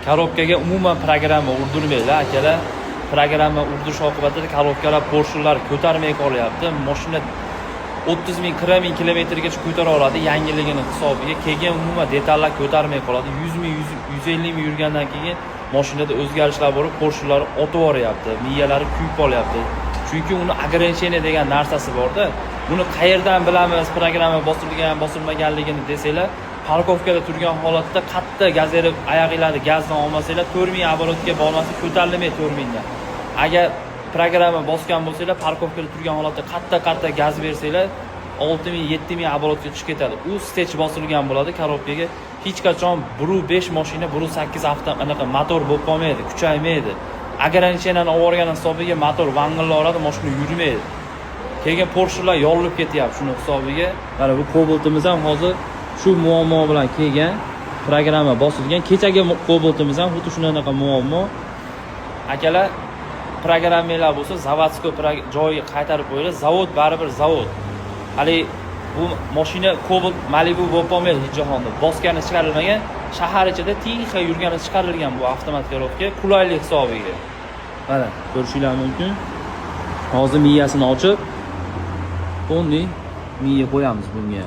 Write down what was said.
Korobkaga umuman programma urdirmaydi akalar. Programma urdirish oqibatida korobkalar Porschelar ko'tarmay qolyapti. Mashina 30 ming, 40 ming kilometrgacha ko'tara oladi yangiligini hisobiga. Keyin umuman detallar ko'tarmay qoladi. 100 ming, 150 ming yurgandan keyin mashinada o'zgarishlar bo'lib, Porschelar otib yuboryapti, miyalari kuyib qolyapti. Chunki uni ограничение degan narsasi bor-da. Buni qayerdan bilamiz, programma bosilgan, bosilmaganligini desanglar, parkovkada turgan holatda qattiq gaz berib, oyog'inglarni gazdan olmasanglar, 4000 оборотga bormasa ko'tarilmaydi 4000 dan. Agar programma bosgan bo'lsanglar, parkovkada turgan holatda qattiq gaz bersanglar, 6000, 7000 оборотga tushib ketadi. U stage bosilgan bo'ladi korobkaga. Hech qachon 1.5 mashina, 1.8 avto anaqa motor bo'lib qolmaydi, kuchaymaydi. Ограничениyalarni olgan hisobiga motor vangillayveradi, mashina yurmaydi. Keyin Porschelar yorilib ketyapti shuni hisobiga. Mana bu Cobalt'imiz ham hozir shu muammo bilan kelgan. Programma bosilgan. Kechagi Cobalt'imiz ham xuddi shunaqa muammo. Akalar, programmalar bo'lsa, zavodskiy joyiga qaytarib qo'yiladi. Zavod baribir zavod. Hali bu mashina Cobalt Malibu bo'lib qolmaydi hech jahonda. Bosgani chiqarilmagan, shahar ichida tixa yurgani chiqarilgan bu avtomat korobka qulaylik hisobiga. Mana, ko'rishingiz mumkin. Hozir miyasini ochib, bunday miya qo'yamiz bunga.